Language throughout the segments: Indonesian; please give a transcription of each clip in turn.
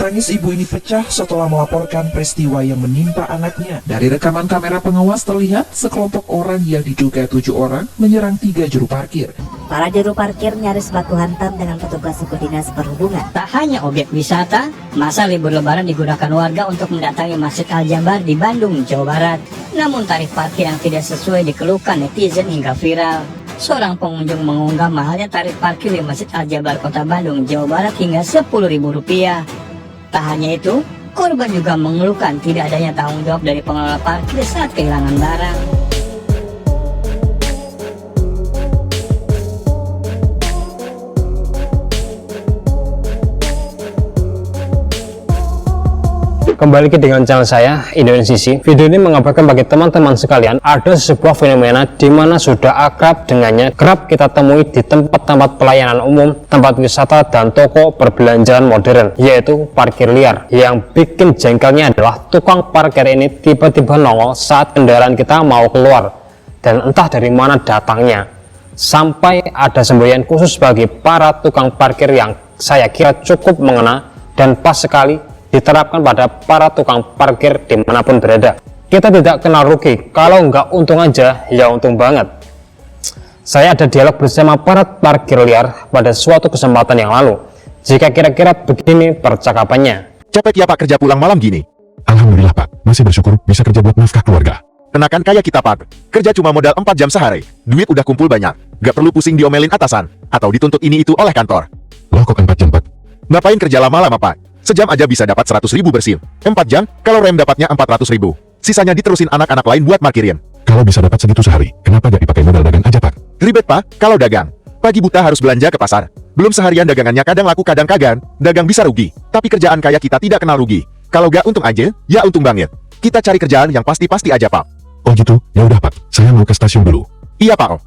Tangis ibu ini pecah setelah melaporkan peristiwa yang menimpa anaknya. Dari rekaman kamera pengawas terlihat sekelompok orang yang diduga 7 orang menyerang 3 juru parkir. Para juru parkir nyaris baku hantam dengan petugas suku dinas perhubungan. Tak hanya objek wisata, masa libur lebaran digunakan warga untuk mendatangi Masjid Al-Jabar di Bandung, Jawa Barat. Namun tarif parkir yang tidak sesuai dikeluhkan netizen hingga viral. Seorang pengunjung mengunggah mahalnya tarif parkir di Masjid Al-Jabar, Kota Bandung, Jawa Barat hingga Rp10.000. Tak hanya itu, korban juga mengeluhkan tidak adanya tanggung jawab dari pengelola parkir saat kehilangan barang. Kembali ke dengan channel saya, Indonesia. Video ini mengabarkan bagi teman-teman sekalian ada sebuah fenomena di mana sudah akrab dengannya kerap kita temui di tempat-tempat pelayanan umum, tempat wisata dan toko perbelanjaan modern, yaitu parkir liar. Yang bikin jengkelnya adalah tukang parkir ini tiba-tiba nongol saat kendaraan kita mau keluar dan entah dari mana datangnya. Sampai ada semboyan khusus bagi para tukang parkir yang saya kira cukup mengena dan pas sekali diterapkan pada para tukang parkir dimanapun berada. Kita tidak kena rugi, kalau nggak untung aja ya untung banget. Saya ada dialog bersama para parkir liar pada suatu kesempatan yang lalu. Jika kira-kira begini percakapannya. Capek ya Pak kerja pulang malam gini? Alhamdulillah Pak, masih bersyukur bisa kerja buat nafkah keluarga. Kenakan kayak kita Pak, kerja cuma modal 4 jam sehari, duit udah kumpul banyak, gak perlu pusing diomelin atasan, atau dituntut ini itu oleh kantor. Loh kok 4 jam Pak? Ngapain kerja lama-lama Pak? Sejam aja bisa dapat 100.000 bersih. 4 jam, kalau rem dapatnya 400.000. Sisanya diterusin anak-anak lain buat parkirin. Kalau bisa dapat segitu sehari, kenapa gak dipakai modal dagang aja Pak? Ribet Pak, kalau dagang. Pagi buta harus belanja ke pasar. Belum seharian dagangannya kadang laku kadang kagak, dagang bisa rugi. Tapi kerjaan kayak kita tidak kenal rugi. Kalau gak untung aja, ya untung banget. Kita cari kerjaan yang pasti-pasti aja Pak. Oh gitu, ya udah Pak, saya mau ke stasiun dulu. Iya Pak.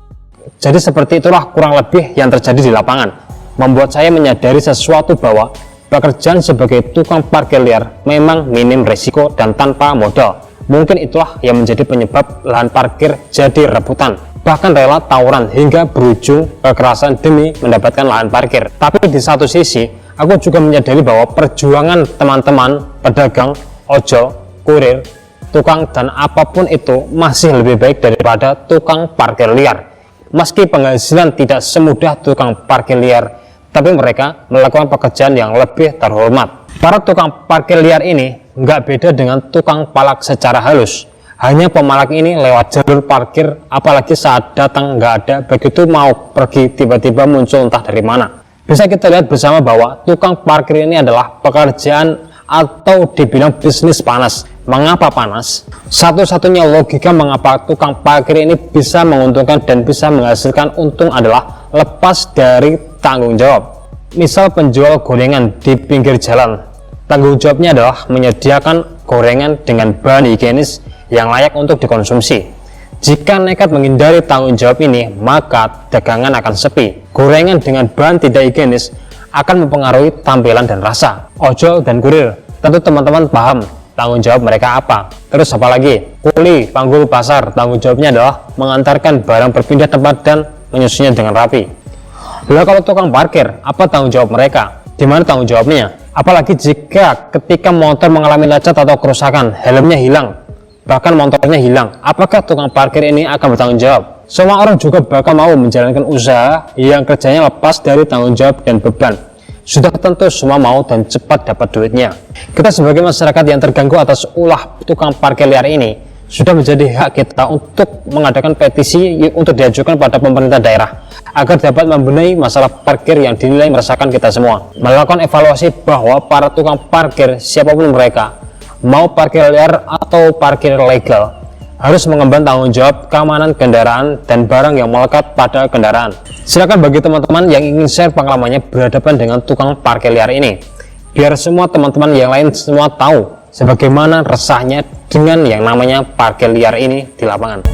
Jadi seperti itulah kurang lebih yang terjadi di lapangan. Membuat saya menyadari sesuatu bahwa pekerjaan sebagai tukang parkir liar memang minim risiko dan tanpa modal. Mungkin itulah yang menjadi penyebab lahan parkir jadi rebutan, bahkan rela tawuran hingga berujung kekerasan demi mendapatkan lahan parkir. Tapi di satu sisi, aku juga menyadari bahwa perjuangan teman-teman pedagang, ojol, kurir, tukang dan apapun itu masih lebih baik daripada tukang parkir liar. Meski penghasilan tidak semudah tukang parkir liar, tapi mereka melakukan pekerjaan yang lebih terhormat. Para tukang parkir liar ini nggak beda dengan tukang palak secara halus. Hanya pemalak ini lewat jalur parkir, apalagi saat datang nggak ada, begitu mau pergi tiba-tiba muncul entah dari mana. Bisa kita lihat bersama bahwa tukang parkir ini adalah pekerjaan atau dibilang bisnis panas. Mengapa panas? Satu-satunya logika mengapa tukang parkir ini bisa menguntungkan dan bisa menghasilkan untung adalah lepas dari tanggung jawab. Misal penjual gorengan di pinggir jalan, tanggung jawabnya adalah menyediakan gorengan dengan bahan higienis yang layak untuk dikonsumsi. Jika nekat menghindari tanggung jawab ini, maka dagangan akan sepi. Gorengan dengan bahan tidak higienis akan mempengaruhi tampilan dan rasa. Ojol dan kurir, tentu teman-teman paham tanggung jawab mereka apa. Terus apalagi kuli, panggul pasar, tanggung jawabnya adalah mengantarkan barang berpindah tempat dan menyusunnya dengan rapi. Lalu kalau tukang parkir, apa tanggung jawab mereka? Di mana tanggung jawabnya? Apalagi jika ketika motor mengalami lecet atau kerusakan, helmnya hilang, bahkan motornya hilang, apakah tukang parkir ini akan bertanggung jawab? Semua orang juga bakal mau menjalankan usaha yang kerjanya lepas dari tanggung jawab dan beban. Sudah tentu semua mau dan cepat dapat duitnya. Kita sebagai masyarakat yang terganggu atas ulah tukang parkir liar ini, sudah menjadi hak kita untuk mengadakan petisi untuk diajukan pada pemerintah daerah agar dapat membenahi masalah parkir yang dinilai meresahkan kita semua. Melakukan evaluasi bahwa para tukang parkir, siapapun mereka, mau parkir liar atau parkir legal, harus mengemban tanggung jawab keamanan kendaraan dan barang yang melekat pada kendaraan. Silakan bagi teman-teman yang ingin share pengalamannya berhadapan dengan tukang parkir liar ini, biar semua teman-teman yang lain semua tahu sebagaimana resahnya dengan yang namanya parkir liar ini di lapangan.